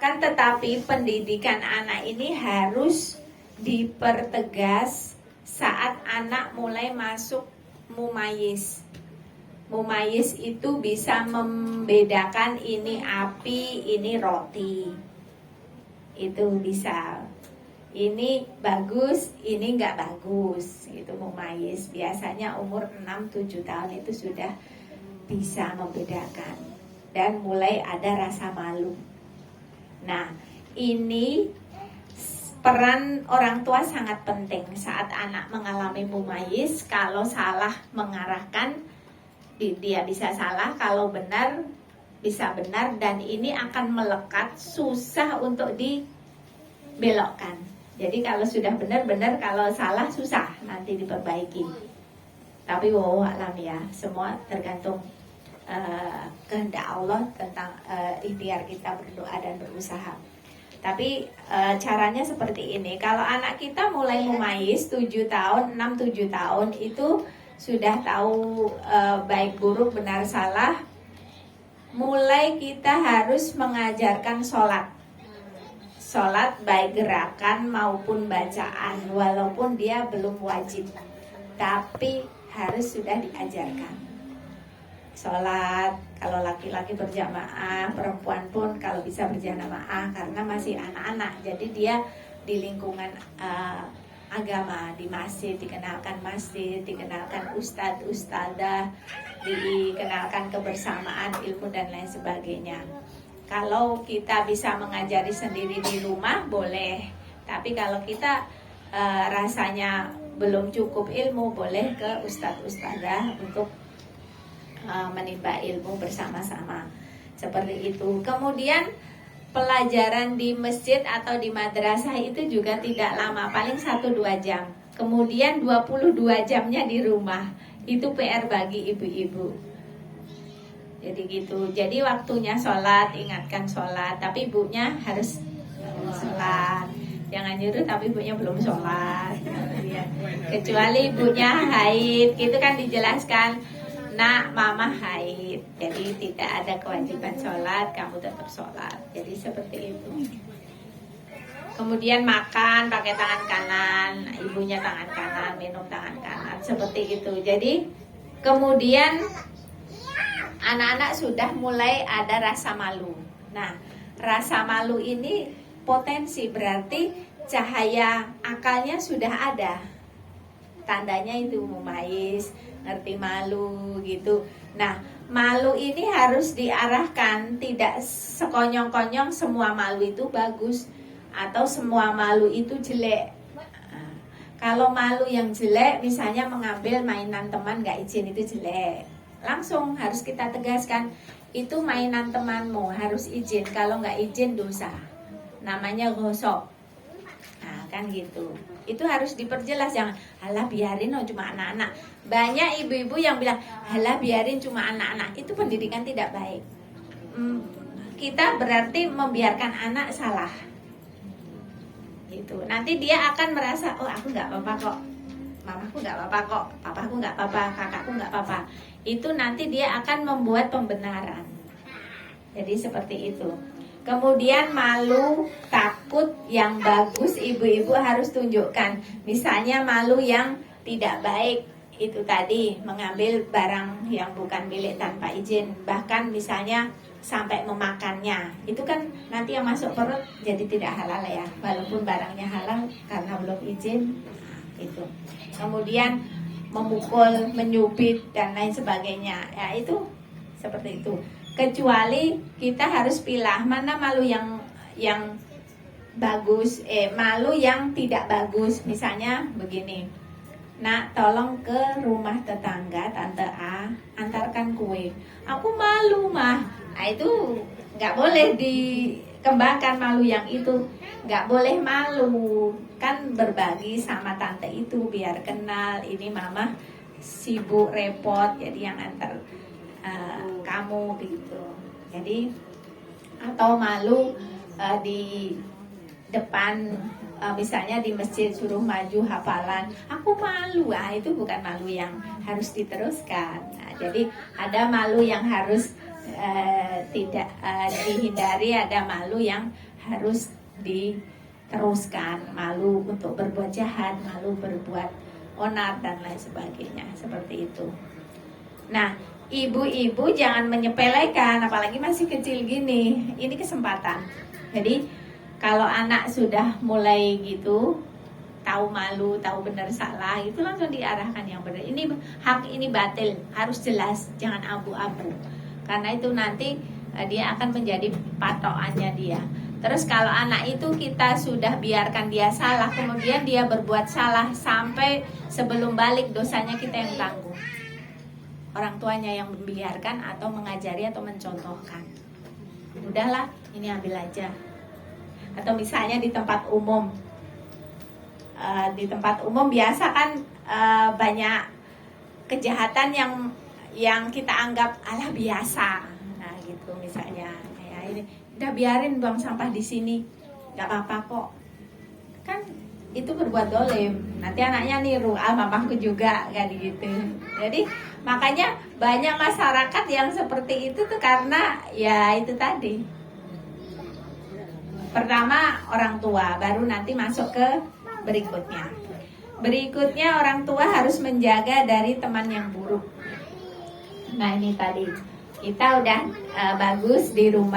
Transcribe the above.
Kan tetapi pendidikan anak ini harus dipertegas saat anak mulai masuk mumayyiz. Mumayyiz itu bisa membedakan ini api, ini roti. Itu bisa. Ini bagus, ini nggak bagus. Itu mumayyiz. Biasanya umur 6-7 tahun itu sudah bisa membedakan dan mulai ada rasa malu. Nah, ini peran orang tua sangat penting saat anak mengalami mumayyiz. Kalau salah mengarahkan, dia bisa salah. Kalau benar, bisa benar. Dan ini akan melekat, susah untuk dibelokkan. Jadi kalau sudah benar-benar, kalau salah susah nanti diperbaiki. Tapi alam ya, semua tergantung kehendak Allah tentang ikhtiar kita berdoa dan berusaha. Tapi caranya seperti ini. Kalau anak kita mulai mumayyiz 7 tahun, 6-7 tahun itu sudah tahu baik buruk benar salah, mulai kita harus mengajarkan sholat. Sholat baik gerakan maupun bacaan, walaupun dia belum wajib, tapi harus sudah diajarkan. Sholat, kalau laki-laki berjamaah, perempuan pun kalau bisa berjamaah karena masih anak-anak. Jadi dia di lingkungan agama, di masjid, dikenalkan masjid, dikenalkan ustadz, ustadzah, dikenalkan kebersamaan, ilmu dan lain sebagainya. Kalau kita bisa mengajari sendiri di rumah boleh, tapi kalau kita rasanya belum cukup ilmu, boleh ke ustadz, ustadzah untuk menimba ilmu bersama-sama. Seperti itu. Kemudian pelajaran di masjid atau di madrasah itu juga tidak lama, paling 1-2 jam. Kemudian 22 jamnya di rumah. Itu PR bagi ibu-ibu. Jadi gitu. Jadi waktunya sholat, ingatkan sholat, tapi ibunya harus sholat. Jangan nyuruh tapi ibunya belum sholat. Kecuali ibunya haid, itu kan dijelaskan. Nak, mama haid, jadi tidak ada kewajiban sholat, kamu tetap sholat. Jadi seperti itu. Kemudian makan pakai tangan kanan, ibunya tangan kanan, minum tangan kanan, seperti itu. Jadi kemudian anak-anak sudah mulai ada rasa malu. Nah, rasa malu ini potensi, berarti cahaya akalnya sudah ada. Tandanya itu mumayyiz, ngerti malu gitu. Nah, malu ini harus diarahkan, tidak sekonyong-konyong semua malu itu bagus atau semua malu itu jelek. Nah, kalau malu yang jelek, misalnya mengambil mainan teman gak izin, itu jelek. Langsung harus kita tegaskan, itu mainan temanmu harus izin, kalau gak izin dosa. Namanya gosok. Nah, kan gitu. Itu harus diperjelas, jangan halah biarin cuma anak-anak. Banyak ibu-ibu yang bilang halah biarin cuma anak-anak. Itu pendidikan tidak baik. Kita berarti membiarkan anak salah. Gitu. Nanti dia akan merasa, oh aku nggak apa-apa kok, mamaku nggak apa-apa kok, papaku nggak apa-apa, kakakku nggak apa-apa. Itu nanti dia akan membuat pembenaran. Jadi seperti itu. Kemudian malu, takut yang bagus ibu-ibu harus tunjukkan. Misalnya malu yang tidak baik, itu tadi mengambil barang yang bukan milik tanpa izin. Bahkan misalnya sampai memakannya, itu kan nanti yang masuk perut jadi tidak halal ya, walaupun barangnya halal karena belum izin. Itu. Kemudian memukul, menyubit dan lain sebagainya. Ya itu seperti itu. Kecuali kita harus pilih mana malu yang bagus, malu yang tidak bagus. Misalnya begini, nak tolong ke rumah tetangga tante A, antarkan kue. Aku malu mah. Nah itu nggak boleh dikembangkan malu yang itu. Nggak boleh malu, kan berbagi sama tante itu biar kenal. Ini mama sibuk repot, jadi yang antar kamu gitu. Jadi atau malu di depan misalnya di masjid suruh maju hafalan, aku malu. Itu bukan malu yang harus diteruskan. Nah, jadi ada malu yang harus tidak dihindari, ada malu yang harus diteruskan. Malu untuk berbuat jahat, malu berbuat onar dan lain sebagainya, seperti itu. Nah, ibu-ibu jangan menyepelekan, apalagi masih kecil gini. Ini kesempatan. Jadi kalau anak sudah mulai gitu, tahu malu, tahu benar salah, itu langsung diarahkan yang benar. Ini hak, ini batil, harus jelas, jangan abu-abu. Karena itu nanti dia akan menjadi patokannya dia. Terus kalau anak itu kita sudah biarkan dia salah, kemudian dia berbuat salah sampai sebelum balik, dosanya kita yang tanggung. Orang tuanya yang membiarkan atau mengajari atau mencontohkan. Udahlah, ini ambil aja. Atau misalnya di tempat umum, biasa kan banyak kejahatan yang kita anggap alah biasa. Nah gitu misalnya, kayak ini udah biarin buang sampah di sini, nggak apa-apa kok. Kan itu berbuat dolim. Nanti anaknya niru, mamahku juga kan gitu. Jadi makanya banyak masyarakat yang seperti itu tuh karena ya itu tadi. Pertama orang tua, baru nanti masuk ke berikutnya. Berikutnya orang tua harus menjaga dari teman yang buruk. Nah ini tadi kita udah bagus di rumah.